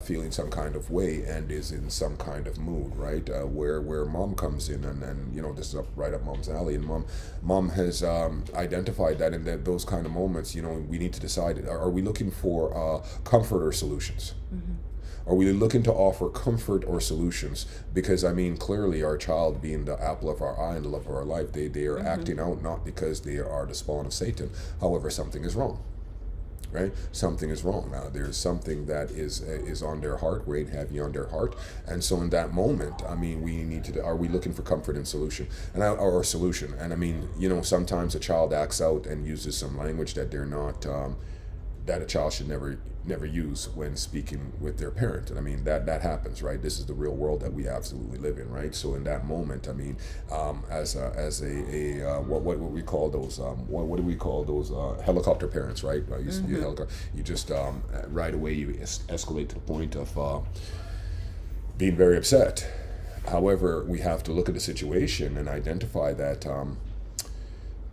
feeling some kind of way and is in some kind of mood, right? Where mom comes in, and this is right up mom's alley, and mom has identified that in those kind of moments, we need to decide: are we looking for comfort or solutions? Mm-hmm. Are we looking to offer comfort or solutions? Because clearly, our child being the apple of our eye and the love of our life, they are acting out not because they are the spawn of Satan. However, something is wrong. Right, something is wrong. There's something that is on their heart, weighing heavy on their heart, and so in that moment, we need to. Are we looking for comfort and solution, or solution? And sometimes a child acts out and uses some language that they're not. That a child should never use when speaking with their parent. And that happens, right? This is the real world that we absolutely live in, right? So in that moment, as a what we call those what do we call those helicopter parents, right? You just right away you escalate to the point of being very upset. However, we have to look at the situation and identify that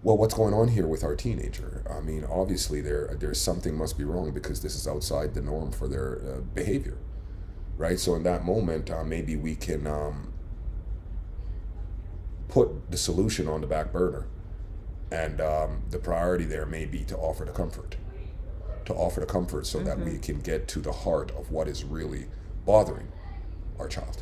what's going on here with our teenager? Obviously there's something must be wrong, because this is outside the norm for their behavior, right? So in that moment, maybe we can put the solution on the back burner, and the priority there may be to offer the comfort, so that we can get to the heart of what is really bothering our child.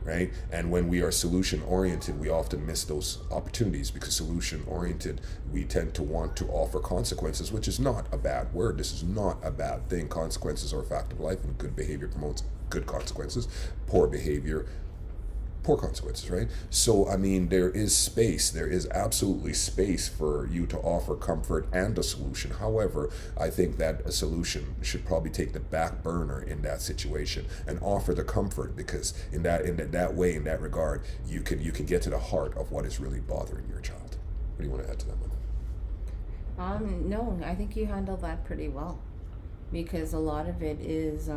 Right? And when we are solution oriented, we often miss those opportunities, because solution oriented, we tend to want to offer consequences, which is not a bad word. This is not a bad thing. Consequences are a fact of life, and good behavior promotes good consequences. Poor behavior, poor consequences, right? So there is absolutely space for you to offer comfort and a solution. However, I think that a solution should probably take the back burner in that situation and offer the comfort, because in that way, in that regard, you can get to the heart of what is really bothering your child. What do you want to add to that one? No, I think you handled that pretty well, because a lot of it is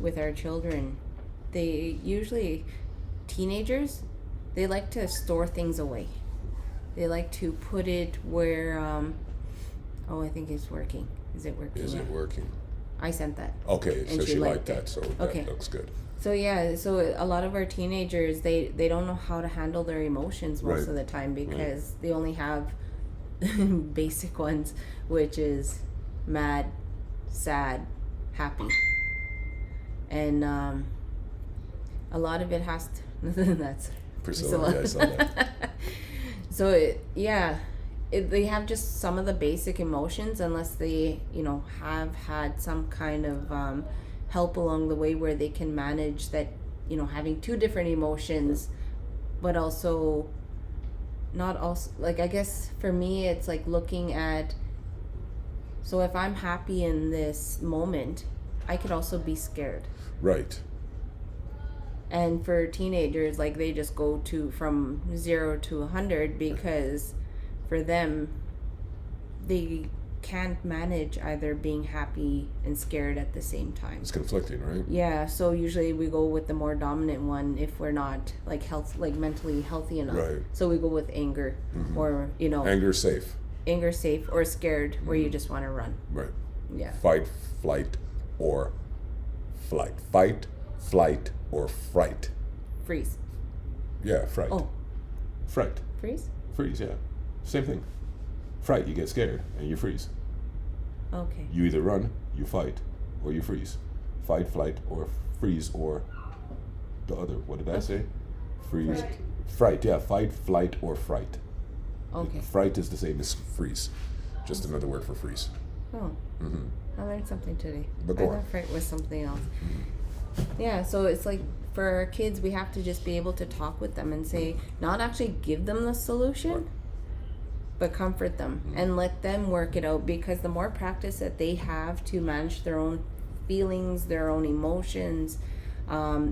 with our children. They usually, teenagers, they like to store things away. They like to put it where, I think it's working. Is it working? Is it working? I sent that. Okay, and so she liked that, so okay. That looks good. So yeah, so a lot of our teenagers, they don't know how to handle their emotions most of the time, because they only have basic ones, which is mad, sad, happy. And a lot of it has to that's Priscilla, yeah, I saw that. So they have just some of the basic emotions, unless they have had some kind of help along the way, where they can manage that, having two different emotions, but also not also, like, I guess for me it's like looking at, so if I'm happy in this moment, I could also be scared. Right. And for teenagers, like, they just go from 0 to 100, because for them, they can't manage either being happy and scared at the same time. It's conflicting, right? Yeah, so usually we go with the more dominant one if we're not mentally healthy enough. Right. So we go with anger, or anger safe. Anger safe, or scared, where you just want to run. Right. Yeah. Fight, flight, or flight. Fight, flight, or fright. Freeze. Yeah, fright. Oh. Fright. Freeze? Freeze, yeah. Same thing. Fright, you get scared and you freeze. Okay. You either run, you fight, or you freeze. Fight, flight, or freeze, or the other. What did I say? Freeze. Fright, yeah. Fight, flight, or fright. Okay. Fright is the same as freeze. Just another word for freeze. Oh. I learned something today. But go on. thought fright was something else. Yeah, so it's like, for our kids, we have to just be able to talk with them and say, not actually give them the solution, but comfort them and let them work it out, because the more practice that they have to manage their own feelings, their own emotions,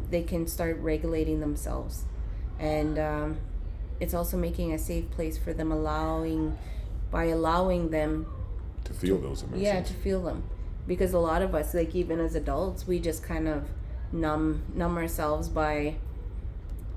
they can start regulating themselves. And it's also making a safe place for them, allowing them to feel those emotions. Yeah, to feel them. Because a lot of us, like, even as adults, we just kind of numb ourselves by,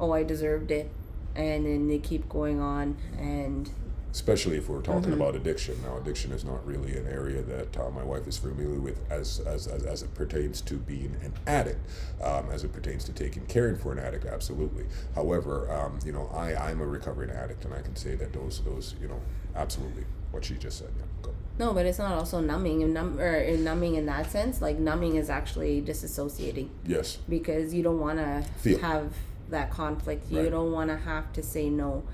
I deserved it, and then they keep going on, and especially if we're talking about addiction. Now, addiction is not really an area that my wife is familiar with as it pertains to being an addict, as it pertains to caring for an addict, absolutely. However, I'm a recovering addict, and I can say that those absolutely what she just said. Yeah, go. No, but it's not also numbing. Numbing in that sense, like numbing is actually disassociating. Yes. Because you don't want to have that conflict. You don't want to have to say no.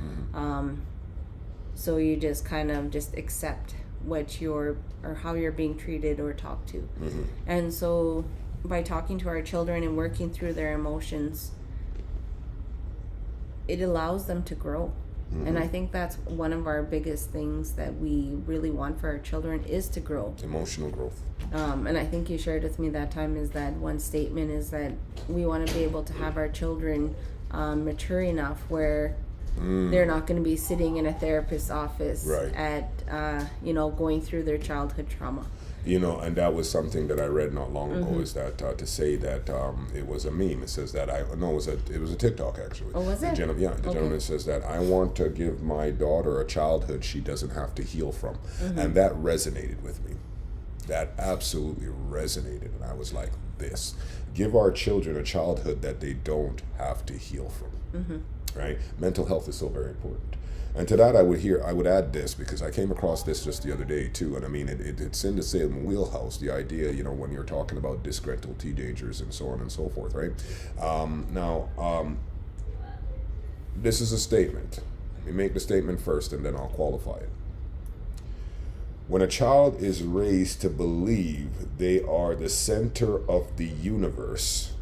So you just kind of just accept or how you're being treated or talked to. And so by talking to our children and working through their emotions, it allows them to grow. And I think that's one of our biggest things that we really want for our children is to grow. Emotional growth. And I think you shared with me that time is that one statement is that we want to be able to have our children mature enough where they're not going to be sitting in a therapist's office at going through their childhood trauma. And that was something that I read not long ago, is that to say that it was a meme. It says that it was a TikTok actually. Oh, was it? The gentleman says that I want to give my daughter a childhood she doesn't have to heal from. And that resonated with me. That absolutely resonated. And I was like, give our children a childhood that they don't have to heal from. Right? Mental health is so very important. And to that, I would add this, because I came across this just the other day too, and I mean, it's in the same wheelhouse. The idea, when you're talking about disgruntled teenagers and so on and so forth, right? This is a statement. Let me make the statement first, and then I'll qualify it. When a child is raised to believe they are the center of the universe,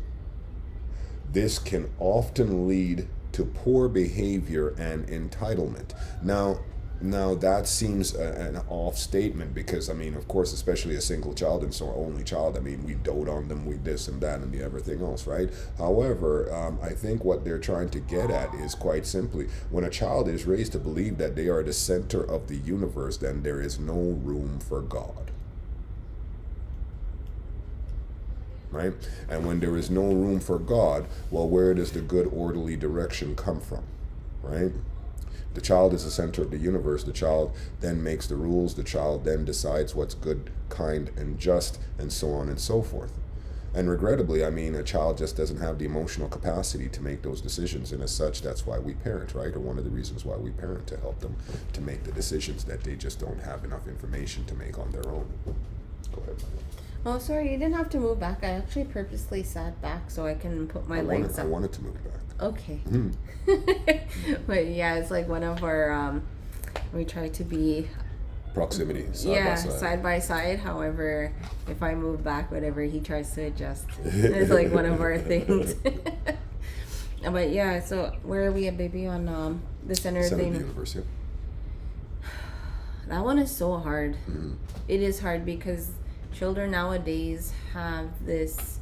this can often lead to poor behavior and entitlement. Now that seems an off statement, because I mean, of course, especially a single child and so only child, I mean, we dote on them, we this and that and the everything else, right? However, I think what they're trying to get at is quite simply, when a child is raised to believe that they are the center of the universe, then there is no room for God. Right? And when there is no room for God, well, where does the good, orderly direction come from? Right? The child is the center of the universe. The child then makes the rules. The child then decides what's good, kind, and just, and so on and so forth. And regrettably, I mean, a child just doesn't have the emotional capacity to make those decisions. And as such, that's why we parent, right? Or one of the reasons why we parent, to help them to make the decisions that they just don't have enough information to make on their own. Go ahead. Oh, sorry, you didn't have to move back. I actually purposely sat back so I can put my legs up. I wanted to move back. Okay. But yeah, it's like one of our, we try to be... proximity, side by side. However, if I move back, whatever, he tries to adjust. It's like one of our things. But yeah, so where are we at, baby? On the center thing? Of the universe, yeah. That one is so hard. It is hard because children nowadays have this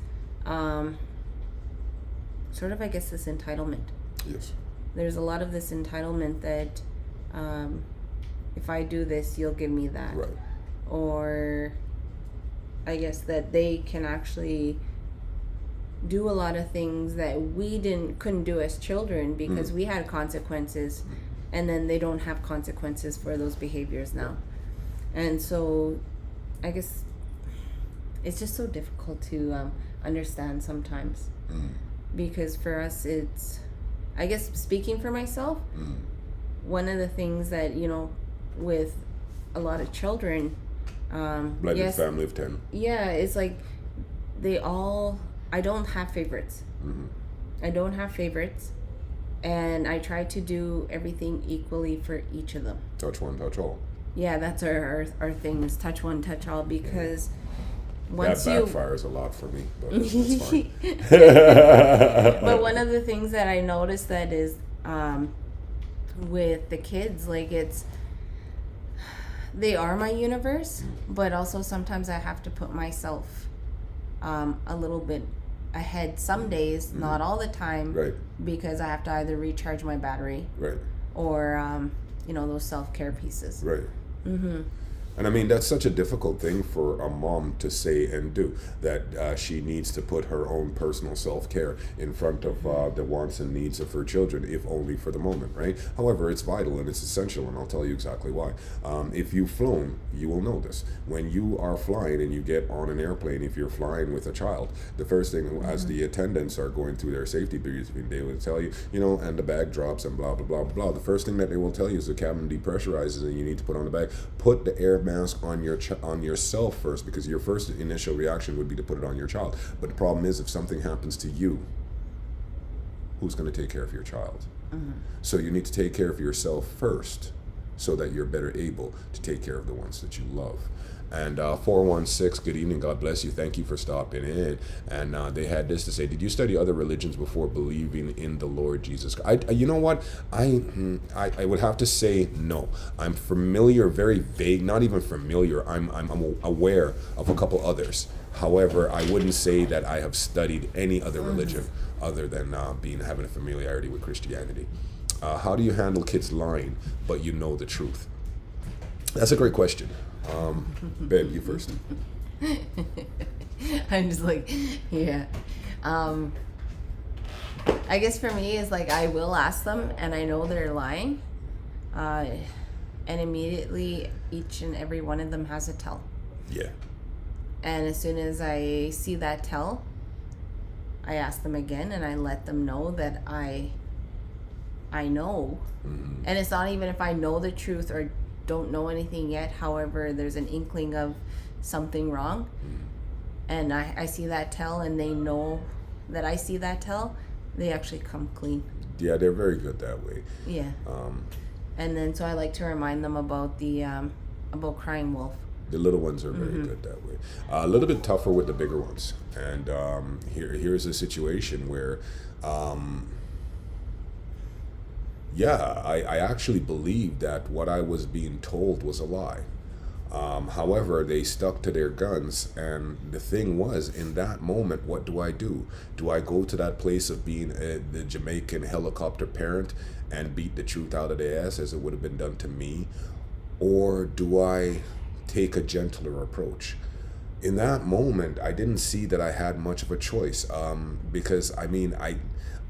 sort of, I guess, this entitlement. Yes. There's a lot of this entitlement that if I do this, you'll give me that. Right. Or I guess that they can actually do a lot of things that we couldn't do as children because we had consequences, and then they don't have consequences for those behaviors now. And so I guess it's just so difficult to understand sometimes, because for us it's, I guess, speaking for myself, one of the things that, with a lot of children, blended family of 10. Yeah, it's like I don't have favorites. I don't have favorites, and I try to do everything equally for each of them. Touch one, touch all. Yeah, that's our thing, is touch one, touch all, because once that backfires a lot for me, but that's fine. But one of the things that I noticed that is with the kids, like, they are my universe, but also sometimes I have to put myself a little bit ahead some days, not all the time, right? Because I have to either recharge my battery, right, or those self-care pieces, right. And I mean, that's such a difficult thing for a mom to say and do, that she needs to put her own personal self-care in front of the wants and needs of her children, if only for the moment, right? However, it's vital and it's essential, and I'll tell you exactly why. If you've flown, you will know this. When you are flying and you get on an airplane, if you're flying with a child, the first thing, as the attendants are going through their safety briefing, they will tell you, and the bag drops and blah, blah, blah, blah, blah. The first thing that they will tell you is the cabin depressurizes and you need to put on the bag. Put the air mask on on yourself first, because your first initial reaction would be to put it on your child. But the problem is, if something happens to you, who's going to take care of your child? So you need to take care of yourself first, so that you're better able to take care of the ones that you love. And 416, good evening, God bless you, thank you for stopping in. And they had this to say: did you study other religions before believing in the Lord Jesus? You know what, I would have to say no. I'm familiar, very vague, not even familiar, I'm aware of a couple others. However, I wouldn't say that I have studied any other religion other than having a familiarity with Christianity. How do you handle kids lying, but you know the truth? That's a great question. Ben, you first. I'm just like, yeah. I guess for me, is like, I will ask them, and I know they're lying. And immediately, each and every one of them has a tell. Yeah. And as soon as I see that tell, I ask them again, and I let them know that I know. And it's not even if I know the truth or don't know anything yet. However, there's an inkling of something wrong, and I see that tell, and they know that I see that tell, they actually come clean. Yeah, they're very good that way. Yeah. And then so I like to remind them about the about crying wolf. The little ones are very good that way. A little bit tougher with the bigger ones. And here's a situation where, I actually believed that what I was being told was a lie. However, they stuck to their guns, and the thing was, in that moment, what do I do? Do I go to that place of being the Jamaican helicopter parent and beat the truth out of their ass as it would have been done to me? Or do I take a gentler approach? In that moment, I didn't see that I had much of a choice, because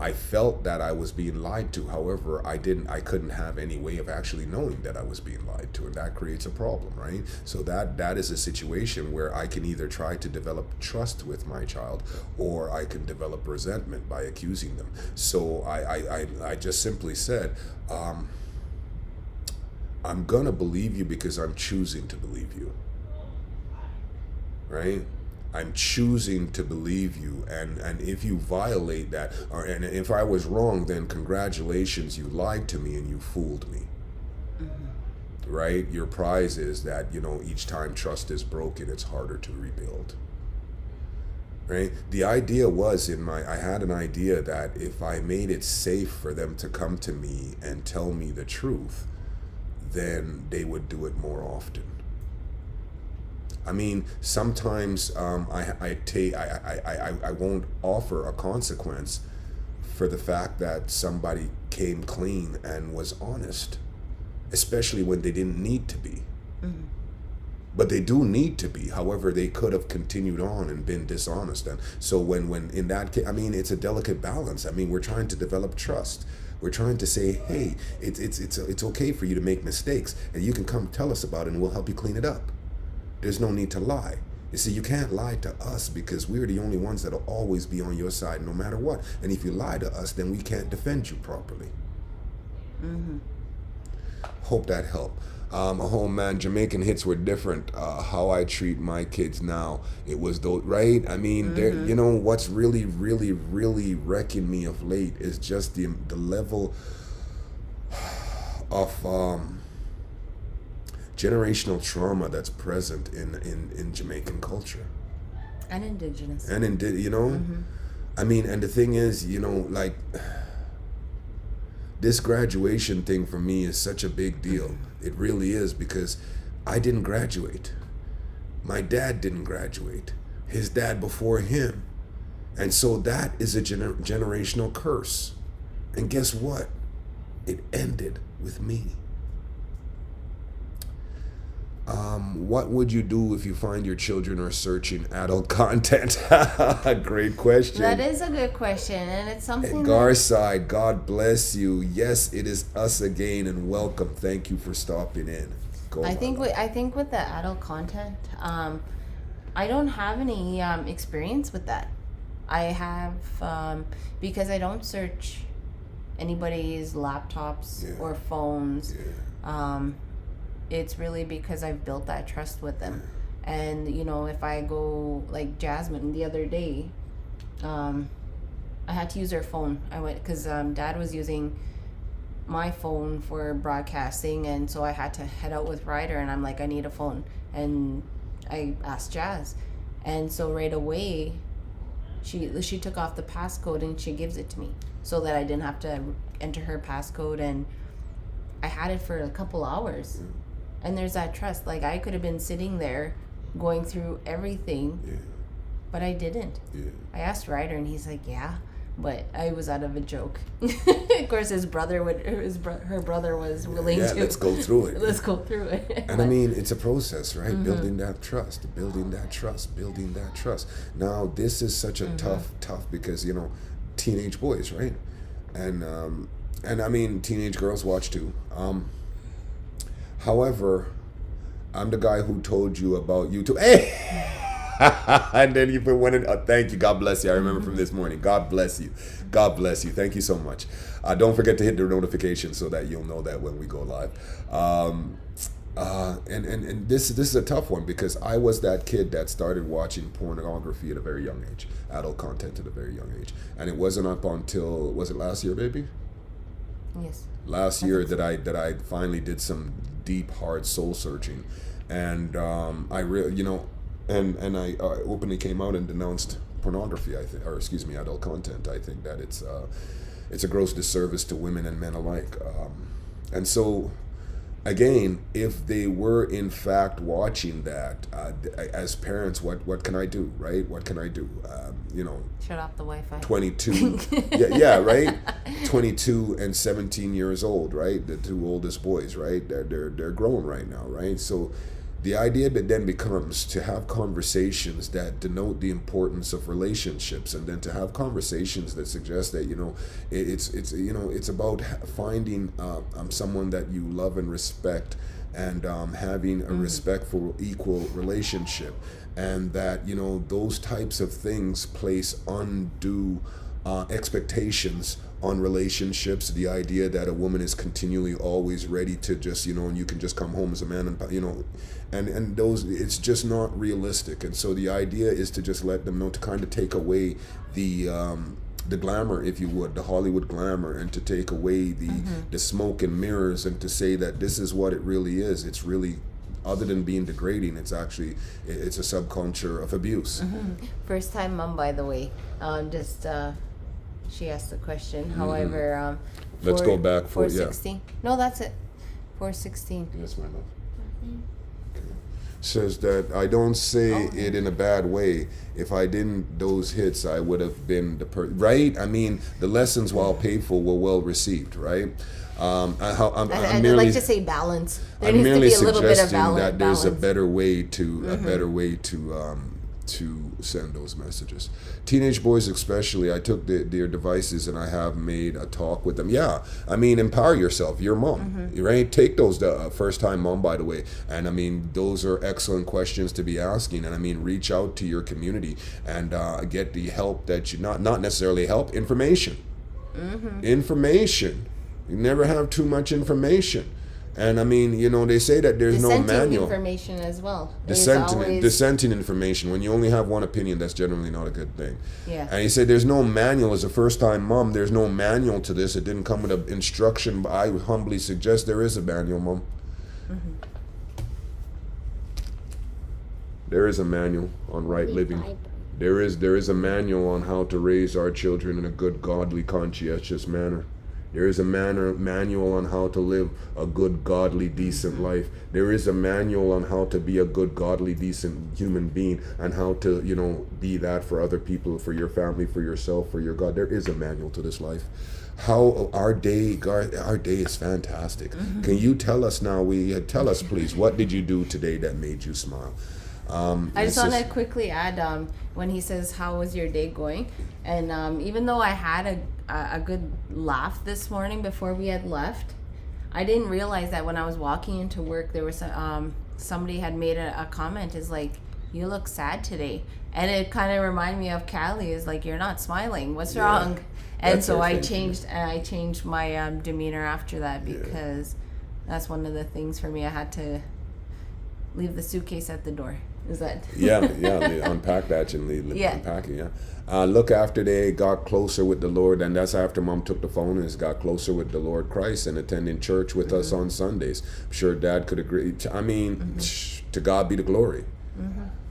I felt that I was being lied to. However, I couldn't have any way of actually knowing that I was being lied to, and that creates a problem, right? So that is a situation where I can either try to develop trust with my child, or I can develop resentment by accusing them. So I just simply said, I'm gonna believe you because I'm choosing to believe you, right? I'm choosing to believe you, and if you violate that, and if I was wrong, then congratulations, you lied to me and you fooled me. Right? Your prize is that, each time trust is broken, it's harder to rebuild. Right? The idea was I had an idea that if I made it safe for them to come to me and tell me the truth, then they would do it more often. I mean, sometimes I won't offer a consequence for the fact that somebody came clean and was honest, especially when they didn't need to be. But they do need to be. However, they could have continued on and been dishonest. And so when in that case, it's a delicate balance. We're trying to develop trust. We're trying to say, hey, it's okay for you to make mistakes, and you can come tell us about it, and we'll help you clean it up. There's no need to lie. You see, you can't lie to us because we're the only ones that'll always be on your side no matter what. And if you lie to us, then we can't defend you properly. Hope that helped. Oh man, Jamaican hits were different. How I treat my kids now, it was those, right? What's really, really, really wrecking me of late is just the level of generational trauma that's present in Jamaican culture. And indigenous. And and the thing is, this graduation thing for me is such a big deal. It really is, because I didn't graduate. My dad didn't graduate. His dad before him. And so that is a generational curse. And guess what? It ended with me. What would you do if you find your children are searching adult content? Great question. That is a good question, and it's something Garside, God bless you. Yes, it is us again, and welcome. Thank you for stopping in. Go I on. think with the adult content, I don't have any experience with that. I have because I don't search anybody's laptops Yeah. or phones. Yeah. It's really because I've built that trust with them. And you know, if I go like Jasmine the other day, I had to use her phone. I went because Dad was using my phone for broadcasting, and so I had to head out with Ryder, and I'm like, I need a phone, and I asked Jazz, and so right away, she took off the passcode and she gives it to me, so that I didn't have to enter her passcode, and I had it for a couple hours. And there's that trust. Like, I could have been sitting there going through everything, Yeah. but I didn't. Yeah. I asked Ryder, and he's like, yeah, but I was out of a joke. Of course, her brother was willing Yeah, to. let's go through it. Let's go through it. And I mean, it's a process, right? Mm-hmm. Building that trust, building that trust, building that trust. Now, this is such a Mm-hmm. tough because, you know, teenage boys, right? And I mean, teenage girls watch too. However, I'm the guy who told you about YouTube. Hey! And then you put one in. Thank you. God bless you. I remember from this morning. God bless you. God bless you. Thank you so much. Don't forget to hit the notification so that you'll know that when we go live. And this is a tough one because I was that kid that started watching pornography at a very young age, adult content at a very young age, and it wasn't up until, was it last year, baby? Yes. Last year that I finally did some deep, hard soul searching, and I really, you know, and I openly came out and denounced pornography. I think, or excuse me, adult content. I think that it's a gross disservice to women and men alike, and so. Again, if they were in fact watching that, as parents, what can I do, right? What can I do? You know, Shut off the Wi-Fi. 22, yeah, right? 22 and 17 years old, right? The two oldest boys, right? They're grown right now, right? So the idea that then becomes to have conversations that denote the importance of relationships, and then to have conversations that suggest that, you know, it's you know, it's about finding someone that you love and respect, and having a respectful, equal relationship, and that, you know, those types of things place undue expectations on relationships. The idea that a woman is continually always ready to just, you know, and you can just come home as a man, and, you know, and those, it's just not realistic. And so the idea is to just let them know, to kind of take away the glamour, if you would, the Hollywood glamour, and to take away the smoke and mirrors, and to say that this is what it really is. It's really, other than being degrading, it's actually, it's a subculture of abuse. First time mom, by the way. She asked the question. However, Let's go back for, 416. No, that's it. 416. Yes, my love. Says that I don't say it in a bad way. If I didn't those hits, I would have been the right. I mean, the lessons, while painful, were well received, right? I'd like to say balance. There I'm needs to merely be a little bit of suggesting that there's a balance. better way to send those messages. Teenage boys especially, I took their devices and I have made a talk with them. Yeah, I mean, empower yourself. You're mom, right? Take those, first time mom, by the way. And I mean, those are excellent questions to be asking. And I mean, reach out to your community and get the help that you, not necessarily help, information. Information. You never have too much information. And I mean, you know, they say that there's no manual. Information as well. Dissenting information. When you only have one opinion, that's generally not a good thing. Yeah. And you say there's no manual. As a first-time mom, there's no manual to this. It didn't come with an instruction, but I would humbly suggest there is a manual, Mom. There is a manual on right living. There is a manual on how to raise our children in a good, godly, conscientious manner. There is a manual on how to live a good, godly, decent life. There is a manual on how to be a good, godly, decent human being, and how to, you know, be that for other people, for your family, for yourself, for your God. There is a manual to this life. How our day is fantastic. Can you tell us now? Tell us, please. What did you do today that made you smile? I just want to quickly add, when he says, how was your day going? And even though I had a good laugh this morning before we had left, I didn't realize that when I was walking into work, there was somebody had made a comment, is like, you look sad today. And it kind of reminded me of Callie, is like, you're not smiling. What's wrong? And so I changed my demeanor after that, because that's one of the things for me. I had to leave the suitcase at the door. Is that? They unpack that and unpack it. Look after they got closer with the Lord, and that's after Mom took the phone and got closer with the Lord Christ and attending church with us on Sundays. I'm sure Dad could agree. I mean, to God be the glory.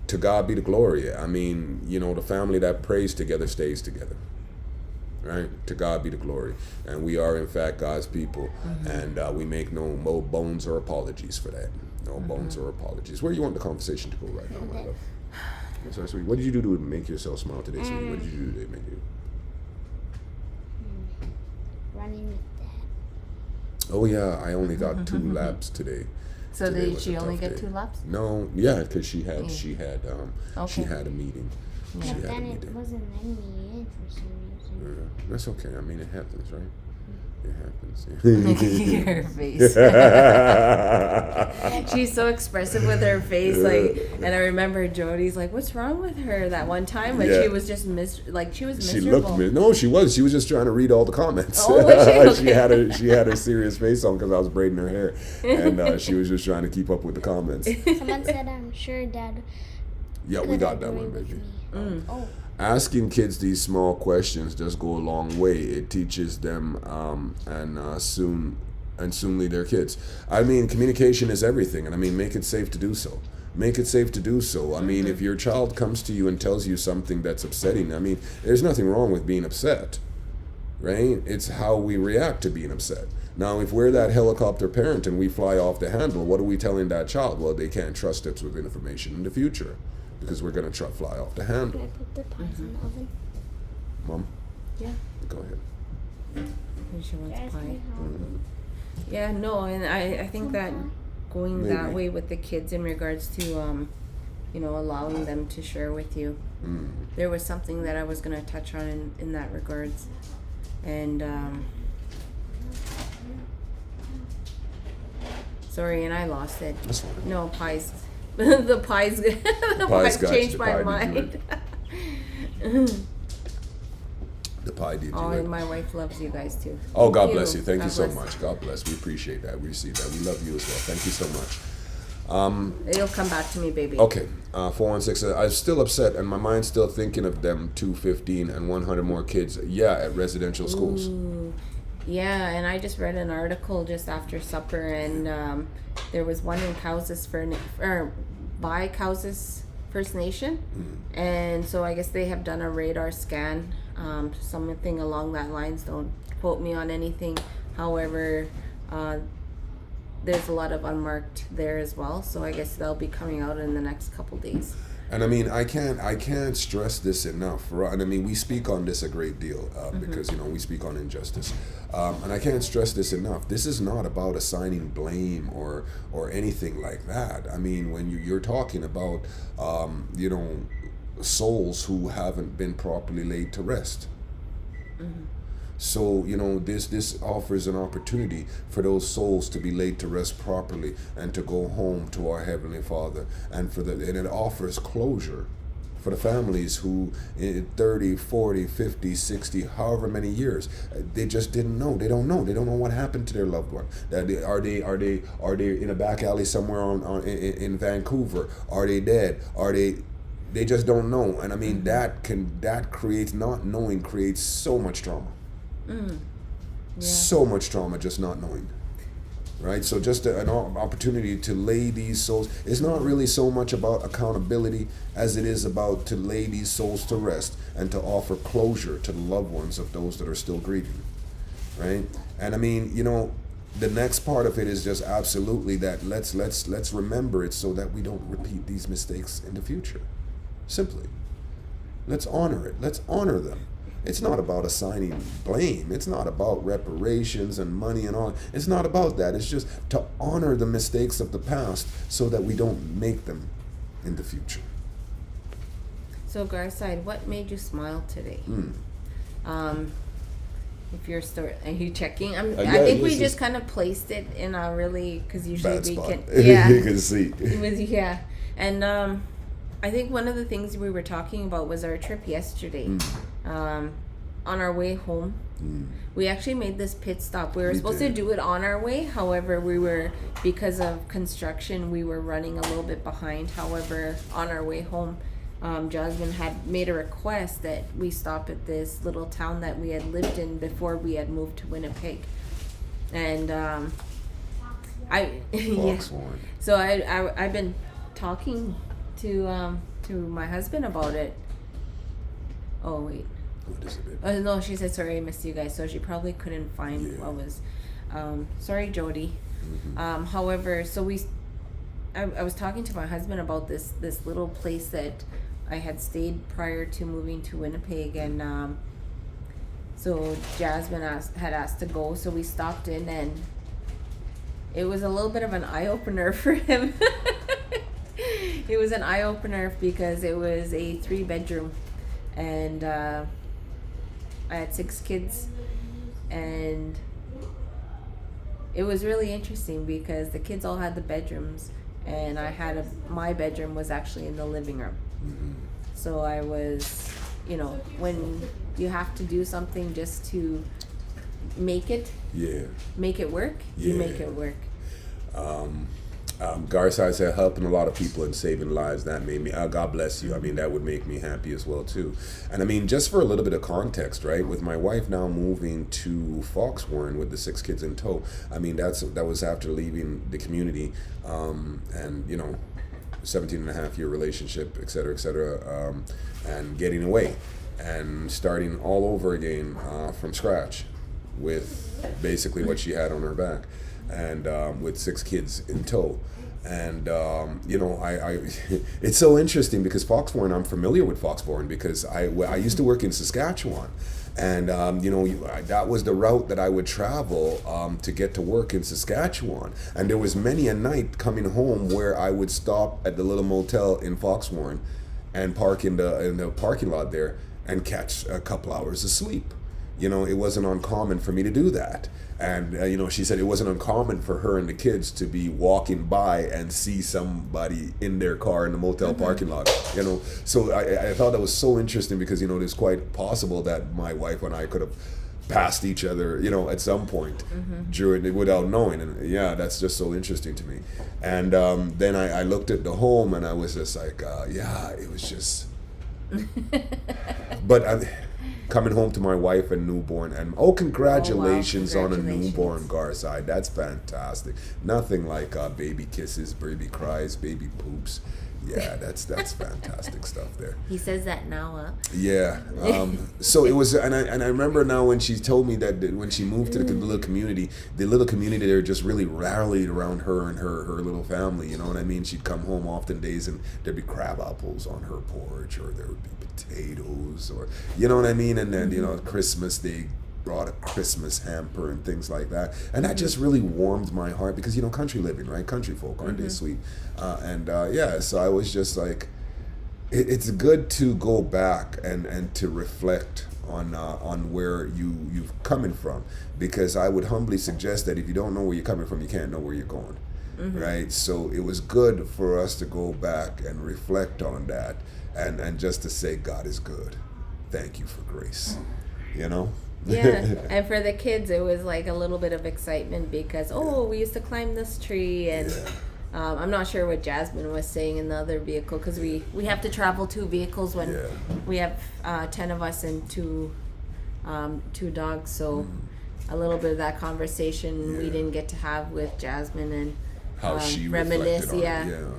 To God be the glory. I mean, you know, the family that prays together stays together. Right? To God be the glory. And we are, in fact, God's people. And we make no bones or apologies for that. No bones or apologies. Where do you want the conversation to go right now, my love? So sweet. What did you do to make yourself smile today, sweetie? What did you do today, make you? Running with Dad. Oh yeah, I only got 2 laps today. So Today did was she a only tough get day. 2 laps? No, yeah, because she had she had Okay. a meeting. But She had a then it meeting. wasn't letting me in for some reason. Yeah, that's okay. I mean, it happens, right? It happens. Your face. She's so expressive with her face, like. And I remember Jody's like, "What's wrong with her?" That one time, but Yeah. she was just she was She miserable. looked. No, she was. She was just trying to read all the comments. Oh, was she? Okay. She had her serious face on because I was braiding her hair, and she was just trying to keep up with the comments. Someone said, I'm sure Dad Yeah, we could got that agree one, with baby. me. Oh. Asking kids these small questions does go a long way. It teaches them, and soon lead their kids. I mean, communication is everything, and I mean, make it safe to do so. Make it safe to do so. I mean, if your child comes to you and tells you something that's upsetting, I mean, there's nothing wrong with being upset, right? It's how we react to being upset. Now, if we're that helicopter parent and we fly off the handle, what are we telling that child? Well, they can't trust us with information in the future, because we're going to fly off the Can I handle. put the pies in the oven? Mom, Yeah. go ahead. She wants Ask pie. me how. Yeah, no, and I think that going that Maybe. way with the kids in regards to you know, allowing them to share with you. There was something that I was gonna touch on in that regards, and sorry, and I lost it. That's fine. No pies. The pies. The pies got you. changed The my pie did mind. The pie did Oh, you and in. my wife loves you guys too. Oh, God bless you. Thank God you so bless. much. God bless. We appreciate that. We receive that. We love you as well. Thank you so much. It'll come back to me, baby. Okay, 416. I'm still upset, and my mind's still thinking of them 215 and 100 more kids. Yeah, at residential schools. Ooh. Yeah, and I just read an article just after supper, and there was one in Cowsis by Cowsis First Nation, and so I guess they have done a radar scan, something along that lines. Don't quote me on anything. However, there's a lot of unmarked there as well, so I guess they'll be coming out in the next couple days. And I mean, I can't stress this enough. Right? And I mean, we speak on this a great deal because, you know, we speak on injustice. And I can't stress this enough. This is not about assigning blame or anything like that. I mean, when you're talking about, you know, souls who haven't been properly laid to rest. So, you know, this offers an opportunity for those souls to be laid to rest properly and to go home to our Heavenly Father. And it offers closure for the families who in 30, 40, 50, 60, however many years, they just didn't know. They don't know. They don't know what happened to their loved one. Are they in a back alley somewhere in Vancouver? Are they dead? They just don't know. And I mean, that creates, not knowing creates so much trauma. So much trauma just not knowing, right? So just an opportunity to lay these souls. It's not really so much about accountability as it is about to lay these souls to rest and to offer closure to the loved ones of those that are still grieving, right? And I mean, you know, the next part of it is just absolutely that let's remember it so that we don't repeat these mistakes in the future. Simply. Let's honor it. Let's honor them. It's not about assigning blame. It's not about reparations and money and all. It's not about that. It's just to honor the mistakes of the past so that we don't make them in the future. So Garside, what made you smile today? If you're are you checking? I think we just kind of placed it in a really, because usually Bad we spot. can, yeah, You can see. it was, yeah, and I think one of the things we were talking about was our trip yesterday. On our way home, we actually made this pit stop. We were supposed to do it on our way. However, because of construction, we were running a little bit behind. However, on our way home, Jasmine had made a request that we stop at this little town that we had lived in before we had moved to Winnipeg. And Foxhorn. so I've been talking to my husband about it. Oh wait. What is it? Oh no, she said sorry I missed you guys, so she probably couldn't find what was. Sorry, Jody. However, so I was talking to my husband about this little place that I had stayed prior to moving to Winnipeg, and so Jasmine had asked to go, so we stopped in, and it was a little bit of an eye opener for him. It was an eye opener because it was a 3-bedroom, and I had 6 kids, and it was really interesting because the kids all had the bedrooms, and I had my bedroom was actually in the living room. So I was, you know, when you have to do something just to make it work, you make it work. Garside said helping a lot of people and saving lives. That made me, God bless you. I mean, that would make me happy as well too. And I mean, just for a little bit of context, right? With my wife now moving to Foxhorn with the 6 kids in tow. I mean, that was after leaving the community, and you know, 17.5-year relationship, et cetera, and getting away and starting all over again from scratch with basically what she had on her back, and with 6 kids in tow. And you know, I it's so interesting because Foxhorn, I'm familiar with Foxhorn because I used to work in Saskatchewan, and you know, that was the route that I would travel to get to work in Saskatchewan. And there was many a night coming home where I would stop at the little motel in Foxhorn and park in the parking lot there and catch a couple hours of sleep. You know, it wasn't uncommon for me to do that. And, you know, she said it wasn't uncommon for her and the kids to be walking by and see somebody in their car in the motel parking lot, you know. So I thought that was so interesting because, you know, it's quite possible that my wife and I could have passed each other, you know, at some point during it without knowing. And yeah, that's just so interesting to me. And then I looked at the home and I was just like, yeah, it was just... But coming home to my wife and newborn, and congratulations on a newborn, Garside. That's fantastic. Nothing like baby kisses, baby cries, baby poops. Yeah, that's fantastic stuff there. He says that now. Yeah. So it was, and I remember now when she told me that when she moved to the little community there just really rallied around her and her little family. You know what I mean? She'd come home often days and there'd be crab apples on her porch, or there would be potatoes, or you know what I mean. And then you know, Christmas they brought a Christmas hamper and things like that, and that just really warmed my heart because, you know, country living, right? Country folk, aren't they sweet? Yeah, so I was just like, it's good to go back and to reflect on where you've coming from, because I would humbly suggest that if you don't know where you're coming from, you can't know where you're going, right? So it was good for us to go back and reflect on that, and just to say God is good. Thank you for grace, you know. Yeah, and for the kids, it was like a little bit of excitement because we used to climb this tree, and I'm not sure what Jasmine was saying in the other vehicle because we have to travel 2 vehicles when we have 10 of us and 2 dogs. So a little bit of that conversation we didn't get to have with Jasmine and how she reminisce. Yeah.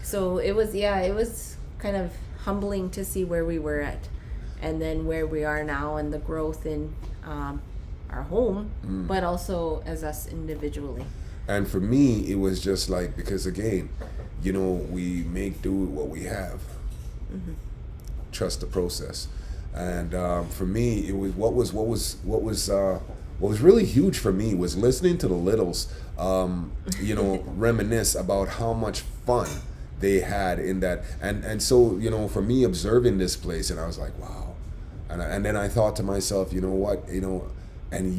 So it was kind of humbling to see where we were at, and then where we are now, and the growth in our home, but also as us individually. And for me, it was just like, because again, you know, we make do with what we have. Trust the process. And for me, it was what was really huge for me was listening to the littles, you know, reminisce about how much fun they had in that. And so, you know, for me observing this place, and I was like, wow. And then I thought to myself, you know what, you know, and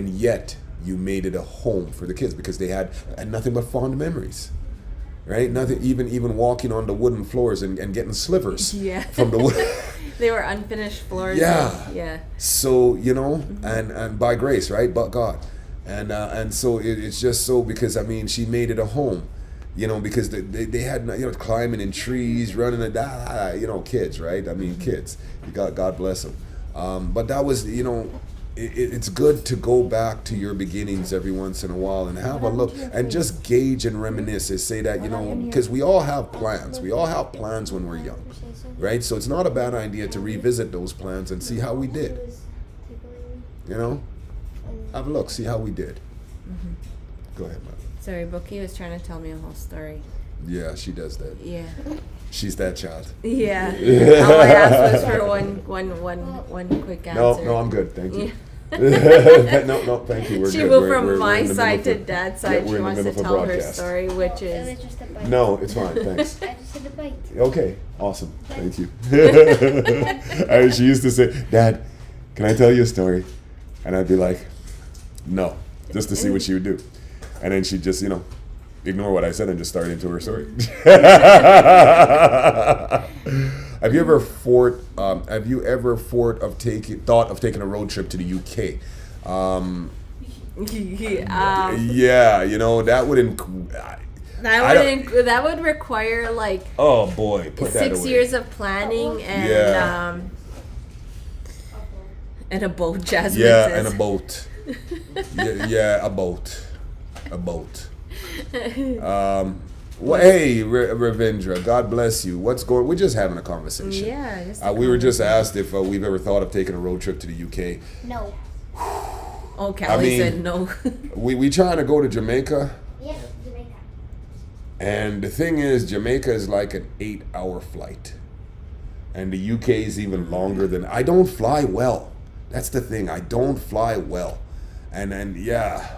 yet you made it a home for the kids, because they had nothing but fond memories, right? Nothing, even walking on the wooden floors and getting slivers Yeah. from the wood. They were unfinished floors. Yeah. Yeah. So, you know, and by grace, right? But God. And so it's just so, because I mean, she made it a home, you know, because they had, you know, climbing in trees, running you know, kids, right? I mean, kids. God bless them. But that was, you know, it's good to go back to your beginnings every once in a while and have a look and just gauge and reminisce and say that, you know, because we all have plans. We all have plans when we're young, right? So it's not a bad idea to revisit those plans and see how we did, you know? Have a look, see how we did. Go ahead, man. Sorry, Bookie was trying to tell me a whole story. Yeah, she does that. Yeah. She's that child. Yeah. All I asked was for one quick answer. No, I'm good. Thank you. Yeah. No, thank you. We're She good. moved We're from my in the side to middle of a- Dad's yeah, side. we're She in the wants to middle of a tell her broadcast. story, which It was is just a bite. No, it's fine. Thanks. I just had a bite. Okay, awesome. Thank you. And she used to say, "Dad, can I tell you a story?" And I'd be like, "No," just to see what she would do. And then she'd just, you know, ignore what I said and just start into her story. Have you ever thought of taking a road trip to the UK? Yeah, you know, that would that would require like oh boy, put that 6 away. years of planning and Yeah. and a boat. Jasmine Yeah, says. and a boat. Yeah, a boat. Well, hey, Ravindra, God bless you. What's going? We're just having a conversation. Yeah, just We were just asked if we've ever thought of taking a road trip to the UK. No. Oh, Callie mean- said no. We trying to go to Jamaica, Yes, Jamaica. and the thing is, Jamaica is like an 8-hour flight, and the UK is even longer than. I don't fly well. That's the thing. I don't fly well, and yeah.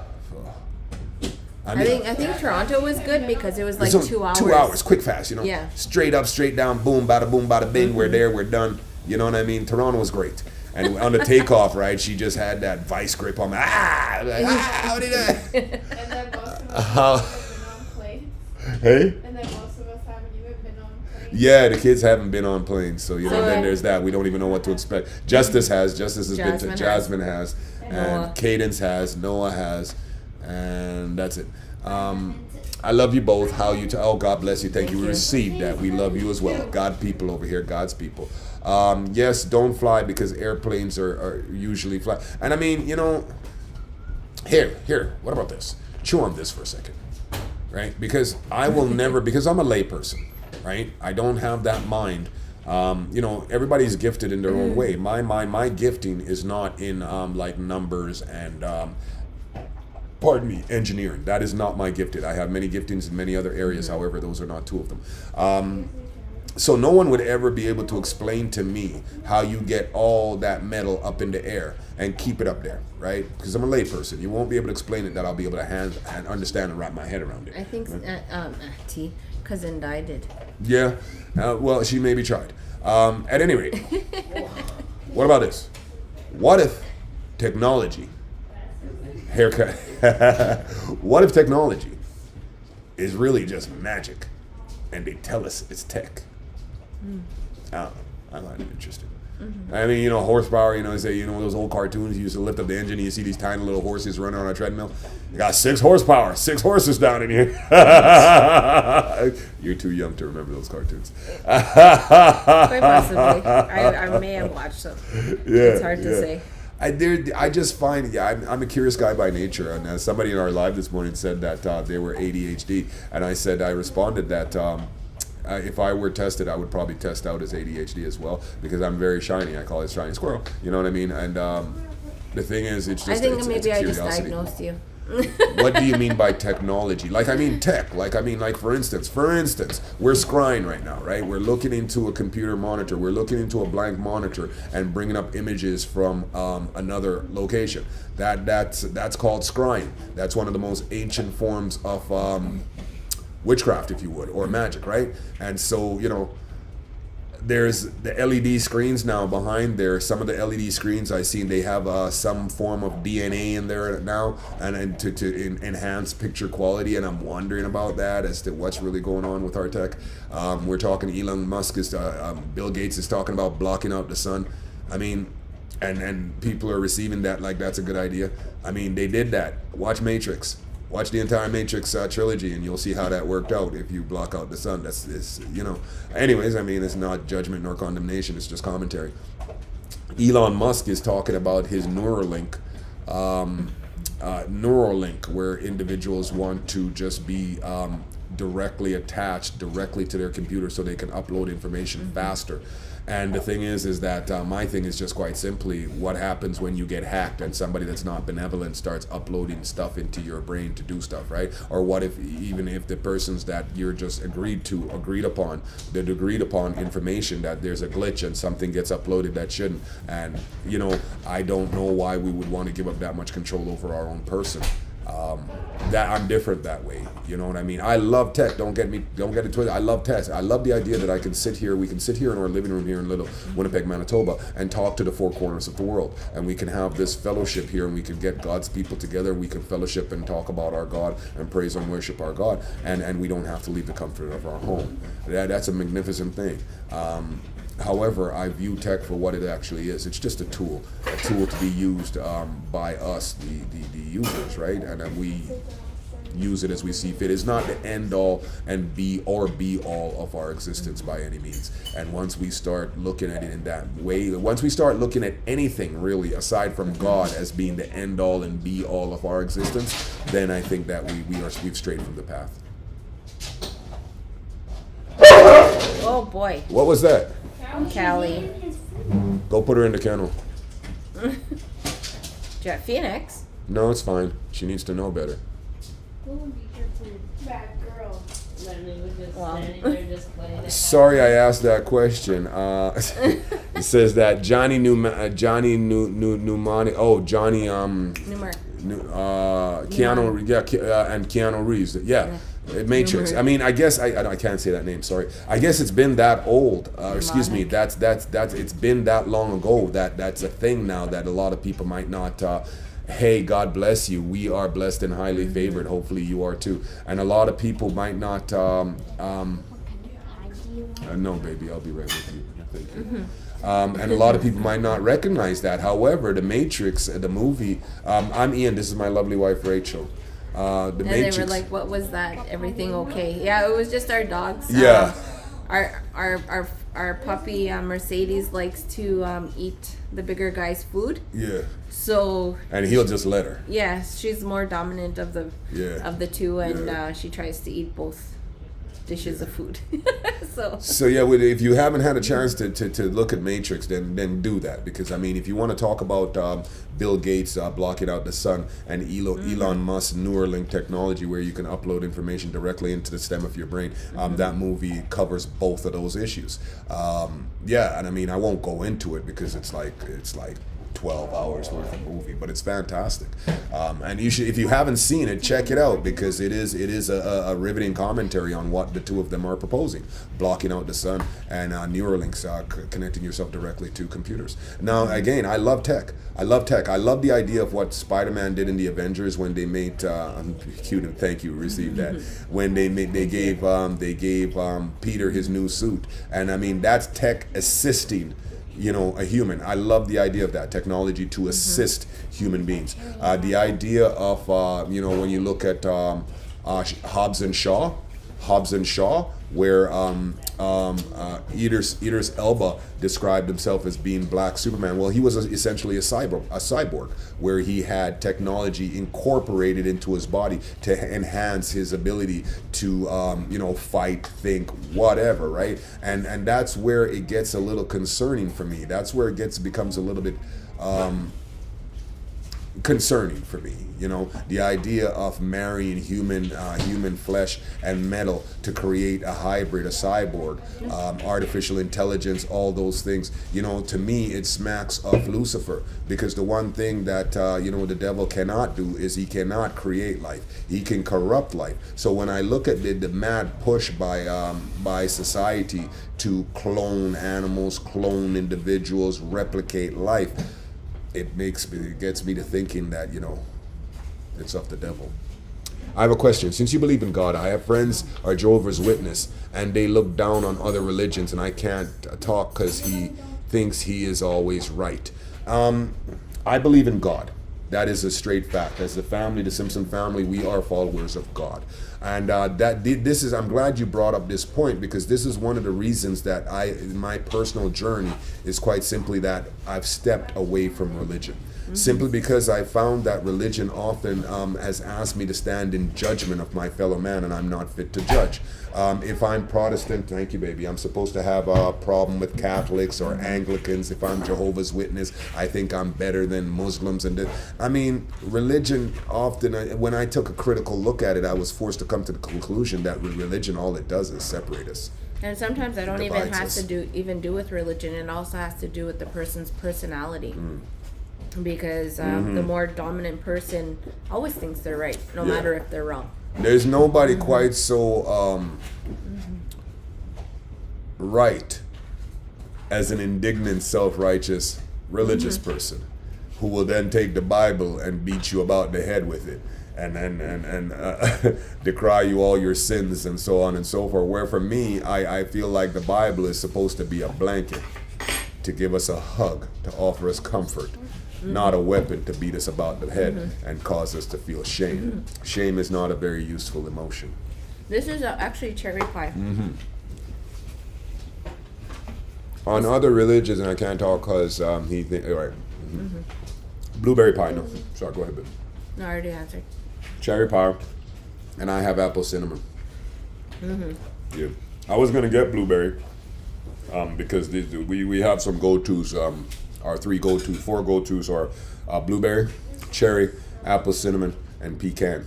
I think Toronto was good because it was like So, 2 hours. 2 hours, quick, fast, you know. Yeah. Straight up, straight down, boom, bada bing, we're there, we're done. You know what I mean? Toronto was great. And on the takeoff, right, she just had that vice grip on me. What did I? And then most of us haven't been on planes. Hey? And then most of us haven't even been on planes. Yeah, the kids haven't been on planes, so you know. So, Then there's that. We don't even know what to expect. Justice has been to. Jasmine Jasmine has, Noah. and Cadence has. Noah has, and that's it. I love you both. How you? Oh, God bless you. Thank you. We received that. We love you as well. God people over here. God's people. Yes, don't fly because airplanes are usually fly. And I mean, you know, here. What about this? Chew on this for a second, right? Because I will never, because I'm a layperson, right? I don't have that mind. You know, everybody's gifted in their own way. My gifting is not in like numbers and pardon me, engineering. That is not my gifted. I have many giftings in many other areas. However, those are not two of them. So no one would ever be able to explain to me how you get all that metal up in the air and keep it up there, right? Because I'm a layperson. You won't be able to explain it that I'll be able to and understand and wrap my head around it. I think cousin Di did. Yeah. Well, she maybe tried. At any rate, what about this? What if technology, haircut, what if technology is really just magic and they tell us it's tech? I don't know. I find it interesting. I mean, you know, horsepower, you know, they say, you know, those old cartoons, you used to lift up the engine and you see these tiny little horses running on a treadmill. You got 6 horsepower, 6 horses down in here. You're too young to remember those cartoons. Quite possibly. I may have watched them. Yeah, It's hard to say. I just find, I'm a curious guy by nature, and somebody in our live this morning said that they were ADHD, and I responded that if I were tested, I would probably test out as ADHD as well, because I'm very shiny. I call it shiny squirrel. You know what I mean? And The thing is, it's I just think it's maybe I just curiosity. diagnosed you. What do you mean by technology? Like, I mean tech. Like, I mean, like, for instance, we're scrying right now, right? We're looking into a computer monitor. We're looking into a blank monitor and bringing up images from another location. That's called scrying. That's one of the most ancient forms of witchcraft, if you would, or magic, right? And so, you know, there's the LED screens now behind there. Some of the LED screens I've seen, they have some form of DNA in there now, and to enhance picture quality. And I'm wondering about that as to what's really going on with our tech. We're talking Elon Musk is, Bill Gates is talking about blocking out the sun. I mean, and people are receiving that like that's a good idea. I mean, they did that. Watch Matrix. Watch the entire Matrix trilogy, and you'll see how that worked out if you block out the sun. That's you know. Anyways, I mean, it's not judgment nor condemnation. It's just commentary. Elon Musk is talking about his Neuralink, where individuals want to just be directly attached directly to their computer so they can upload information faster. And the thing is that my thing is just quite simply what happens when you get hacked and somebody that's not benevolent starts uploading stuff into your brain to do stuff, right? Or what if even if the persons that you're just agreed upon information that there's a glitch and something gets uploaded that shouldn't. And you know, I don't know why we would want to give up that much control over our own person. That I'm different that way, you know what I mean? I love tech. Don't get it twisted. I love tech. I love the idea that we can sit here in our living room here in little Winnipeg, Manitoba, and talk to the four corners of the world, and we can have this fellowship here, and we can get God's people together. We can fellowship and talk about our God and praise and worship our God, and we don't have to leave the comfort of our home. That's a magnificent thing. However, I view tech for what it actually is. It's just a tool to be used by us, the users, right? And then we use it as we see fit. It's not the end all and be all of our existence by any means. And once we start looking at it in that way, once we start looking at anything really aside from God as being the end all and be all of our existence, then I think that we've strayed from the path. Oh boy, What was that? Callie. Go put her in the kennel. Jet Phoenix. No, it's fine. She needs to know better. Bad girl. Literally was just Wow. standing there just playing it. Sorry, I asked that question. It says that Johnny Newmani. Oh, Johnny Numer. Keanu, and Keanu Reeves. Yeah. Matrix. I mean, I guess I can't say that name. Sorry. I guess it's been that old. Excuse me. That's it's been that long ago. That's a thing now that a lot of people might not. Hey, God bless you. We are blessed and highly favored. Hopefully, you are too. And a lot of people might not. No, baby, I'll be right with you. Thank you. And a lot of people might not recognize that. However, The Matrix, the movie. I'm Ian. This is my lovely wife, Rachel. The Matrix. They were like, "What was that? Everything okay?" Yeah, it was just our dogs. Yeah. Our puppy Mercedes likes to eat the bigger guy's food. Yeah. So. And he'll just let her. Yeah, she's more dominant of the two, and Yeah. she tries to eat both dishes of food. So yeah, if you haven't had a chance to look at Matrix, then do that, because I mean, if you want to talk about Bill Gates blocking out the sun and Elon Musk Neuralink technology, where you can upload information directly into the stem of your brain, that movie covers both of those issues. Yeah, and I mean, I won't go into it because it's like 12 hours worth of movie, but it's fantastic. And you should, if you haven't seen it, check it out, because it is a riveting commentary on what the two of them are proposing: blocking out the sun and Neuralinks, connecting yourself directly to computers. Now, again, I love tech. I love the idea of what Spider-Man did in the Avengers when they made cute, and thank you, received that, when they gave Peter his new suit. And I mean, that's tech assisting a human. I love the idea of that technology to assist human beings. The idea of when you look at Hobbs and Shaw, where Idris Elba described himself as being Black Superman. Well, he was essentially a cyborg, where he had technology incorporated into his body to enhance his ability to fight, think, whatever, right? And that's where it gets a little concerning for me. That's where it becomes a little bit concerning for me. You know, the idea of marrying human flesh and metal to create a hybrid, a cyborg, artificial intelligence, all those things. You know, to me, it smacks of Lucifer, because the one thing that the devil cannot do is he cannot create life. He can corrupt life. So when I look at the mad push by society to clone animals, clone individuals, replicate life, it gets me to thinking that, it's of the devil. I have a question. Since you believe in God, I have friends are Jehovah's Witness, and they look down on other religions, and I can't talk because he thinks he is always right. I believe in God. That is a straight fact. As the family, the Simpson family, we are followers of God. And I'm glad you brought up this point, because this is one of the reasons that my personal journey is quite simply that I've stepped away from religion. Simply because I found that religion often has asked me to stand in judgment of my fellow man, and I'm not fit to judge. If I'm Protestant, thank you, baby, I'm supposed to have a problem with Catholics or Anglicans. If I'm Jehovah's Witness, I think I'm better than Muslims. Religion often, when I took a critical look at it, I was forced to come to the conclusion that religion, all it does is separate us. And sometimes I don't even Divides have us. to do with religion. It also has to do with the person's personality. Because the more dominant person always thinks they're right, no Yeah. matter if they're wrong. There's nobody quite so right as an indignant, self-righteous, religious person who will then take the Bible and beat you about the head with it, and decry you all your sins and so on and so forth. Where for me, I feel like the Bible is supposed to be a blanket to give us a hug, to offer us comfort. Not a weapon to beat us about the head and cause us to feel shame. Shame is not a very useful emotion. This is actually cherry pie. On other religions, and I can't talk because he thinks, all right. Blueberry pie, no. Sorry, go ahead, babe. No, I already answered. Cherry pie, and I have apple cinnamon. Yeah. I was going to get blueberry because we have some go-tos. Our four go-tos are blueberry, cherry, apple cinnamon, and pecan.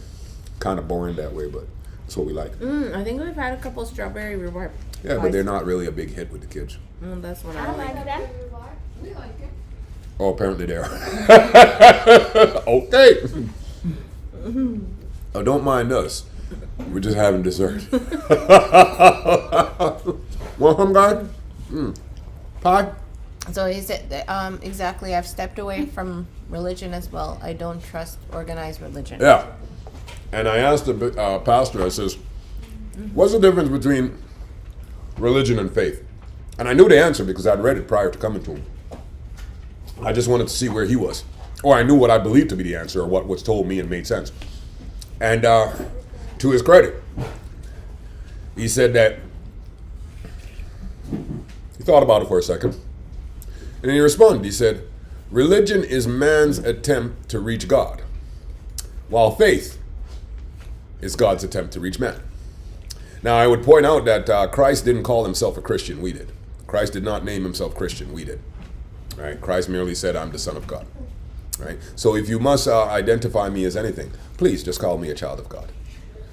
Kind of boring that way, but that's what we like. I think we've had a couple strawberry rhubarb. Yeah, but they're not really a big hit with the kids. That's what I I like like. them. We like it. Oh, apparently they are. Okay. Oh, don't mind us. We're just having dessert. Want some, guy? Pie? So he said, exactly, I've stepped away from religion as well. I don't trust organized religion. Yeah. And I asked the pastor, I says, what's the difference between religion and faith? And I knew the answer because I'd read it prior to coming to him. I just wanted to see where he was. Or I knew what I believed to be the answer, or what was told me and made sense. And to his credit, he said that he thought about it for a second. And he responded, he said, religion is man's attempt to reach God, while faith is God's attempt to reach man. Now, I would point out that Christ didn't call himself a Christian, we did. Christ did not name himself Christian, we did. Right? Christ merely said, I'm the Son of God. Right? So if you must identify me as anything, please just call me a child of God.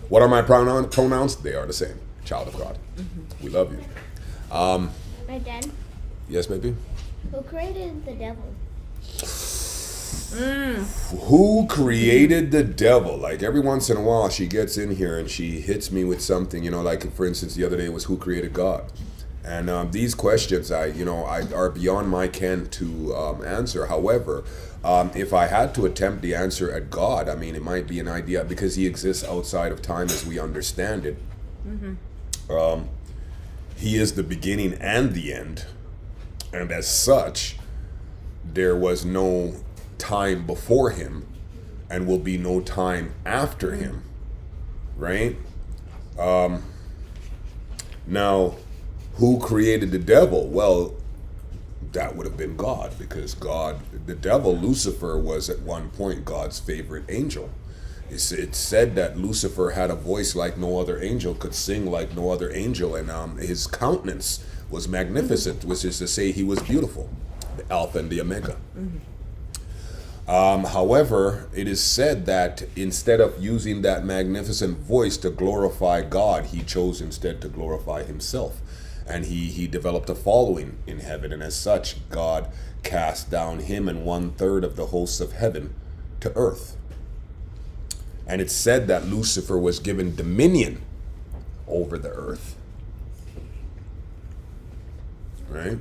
What are my pronouns? They are the same. Child of God. We love you. My dad. Yes, baby? Who created the devil? Who created the devil? Like every once in a while she gets in here and she hits me with something, like for instance the other day was who created God? And these questions I are beyond my ken to answer. However, if I had to attempt the answer at God, I mean it might be an idea because he exists outside of time as we understand it. He is the beginning and the end. And as such, there was no time before him and will be no time after him, right? Now, who created the devil? Well, that would have been God, because the devil, Lucifer, was at one point God's favorite angel. It's said that Lucifer had a voice like no other angel, could sing like no other angel, and his countenance was magnificent, which is to say he was beautiful, the Alpha and the Omega. However, it is said that instead of using that magnificent voice to glorify God, he chose instead to glorify himself. And he developed a following in heaven. And as such, God cast down him and 1/3 of the hosts of heaven to earth. And it's said that Lucifer was given dominion over the earth. Right?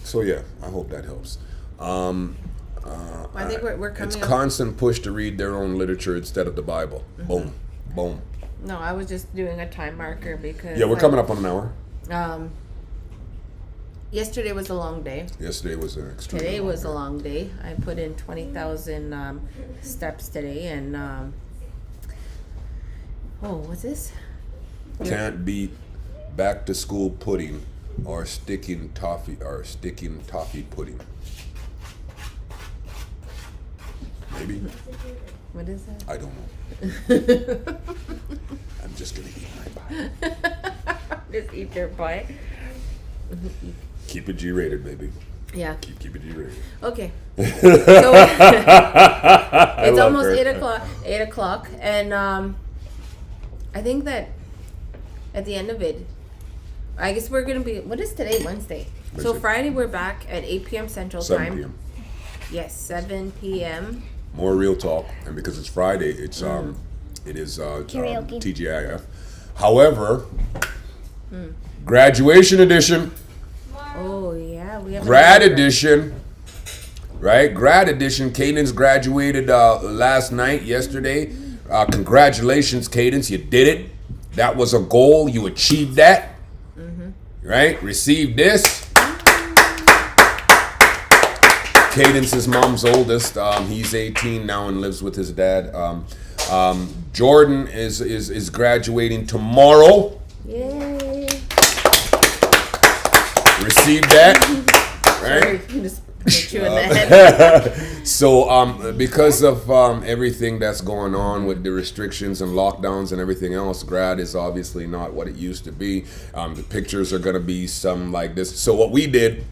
So yeah, I hope that helps. I think we're coming It's up. constant push to read their own literature instead of the Bible. Boom, boom. No, I was just doing a time marker because. Yeah, we're coming up on an hour. Yesterday was a long day. Yesterday was an extremely Today long was day. a long day. I put in 20,000 steps today, and what's this? Can't beat back to school pudding or sticking toffee pudding. Maybe? What is that? I don't know. I'm just gonna eat my pie. Just eat your pie. Keep it G-rated, baby. Yeah. Keep it G-rated. Okay. So it's love almost her. 8 o'clock, and I think that at the end of it, I guess we're gonna be. What is today? Wednesday. So Wednesday. Friday we're back at 8 p.m. Central 7 Time. p.m. Yes, 7 p.m. More real talk, and because it's Friday, it is Karaoke. TGIF. However, graduation edition, Oh yeah, we have grad edition, right? Grad edition. Cadence graduated last night, yesterday. Congratulations, Cadence, you did it. That was a goal. You achieved that, right? Received this. Cadence's mom's oldest. He's 18 now and lives with his dad. Jordan is graduating tomorrow. Yay! Received that, right? Sorry, just hit you in the head. So because of everything that's going on with the restrictions and lockdowns and everything else, grad is obviously not what it used to be. The pictures are going to be some like this. So what we did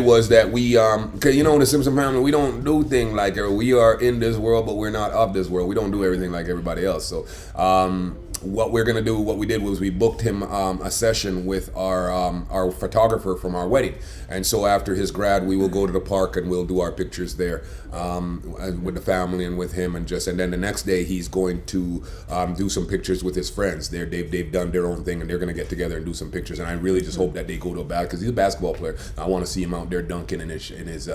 was that we, cause you know, in the Simpson family, we don't do things like we are in this world, but we're not of this world. We don't do everything like everybody else. So what we're gonna do, what we did was we booked him a session with our photographer from our wedding, and so after his grad, we will go to the park and we'll do our pictures there with the family and with him, and then the next day he's going to do some pictures with his friends. They've done their own thing and they're gonna get together and do some pictures, and I really just hope that they go to because he's a basketball player. I want to see him out there dunking in his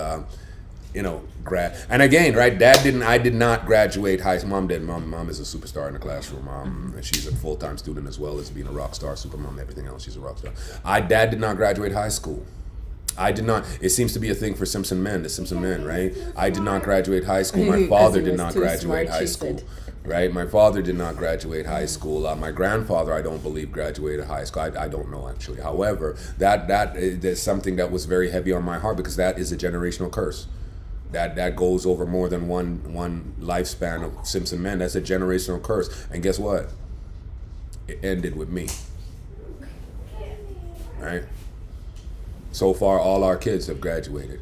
grad. And again, right, I did not graduate high school. Mom did. Mom is a superstar in the classroom. And she's a full-time student as well as being a rock star, super mom, everything else. She's a rock star. Dad did not graduate high school. I did not. It seems to be a thing for Simpson men, right? I did not graduate high school. My father he did was not too graduate smart, high she school. said. Right? My father did not graduate high school. My grandfather, I don't believe, graduated high school. I don't know, actually. However, that is something that was very heavy on my heart because that is a generational curse. That goes over more than one lifespan of Simpson men. That's a generational curse. And guess what? It ended with me. Right? So far, all our kids have graduated.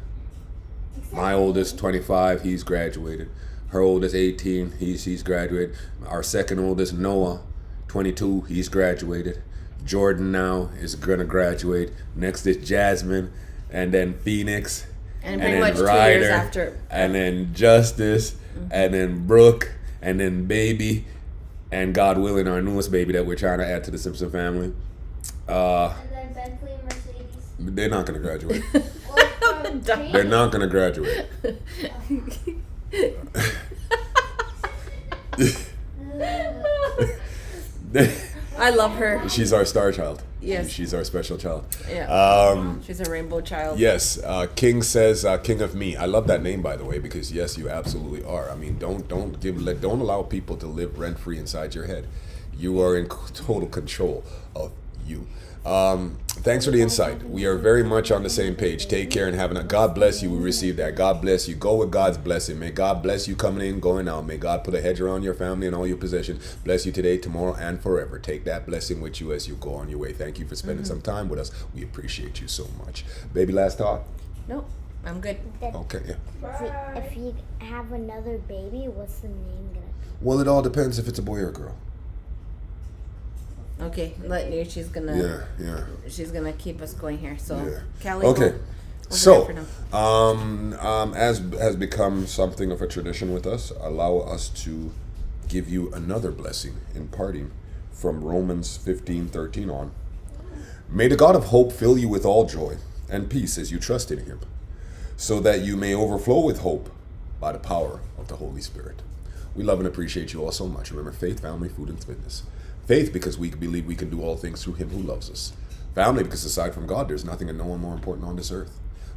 My oldest, 25, he's graduated. Her oldest, 18, he's graduated. Our second oldest, Noah, 22, he's graduated. Jordan now is gonna graduate. Next is Jasmine, and then Phoenix, And pretty much then 2 Ryder, years after. and then Justice, and then Brooke, and then Baby, and God willing, our newest baby that we're trying to add to the Simpson family. And then Bentley and Mercedes. They're not gonna graduate. Well, from They're not gonna graduate. I love her. She's our star child. Yes. She's our special child. Yeah. She's a rainbow child. Yes, King says, "King of me." I love that name, by the way, because yes, you absolutely are. I mean, don't allow people to live rent free inside your head. You are in total control of you. Thanks for the insight. We are very much on the same page. Take care and have a God bless you. We receive that. God bless you. Go with God's blessing. May God bless you coming in, going out. May God put a hedge around your family and all your possessions. Bless you today, tomorrow, and forever. Take that blessing with you as you go on your way. Thank you for spending some time with us. We appreciate you so much. Baby, last thought? No. I'm good. Okay, yeah. If you have another baby, what's the name gonna be? Well, it all depends if it's a boy or a girl. Okay, she's gonna Yeah. she's gonna keep us going here. So Yeah. Callie, Okay. over So, there for now. as has become something of a tradition with us, allow us to give you another blessing in parting from Romans 15:13 on. May the God of hope fill you with all joy and peace as you trust in him, so that you may overflow with hope by the power of the Holy Spirit. We love and appreciate you all so much. Remember, faith, family, food, and fitness. Faith, because we believe we can do all things through him who loves us. Family, because aside from God, there's nothing and no one more important on this earth.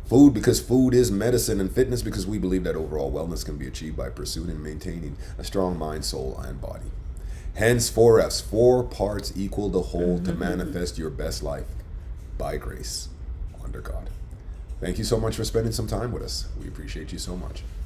Food, because food is medicine. And fitness, because we believe that overall wellness can be achieved by pursuing and maintaining a strong mind, soul, and body. Hence, 4Fs, 4 parts equal the whole to manifest your best life by grace under God. Thank you so much for spending some time with us. We appreciate you so much.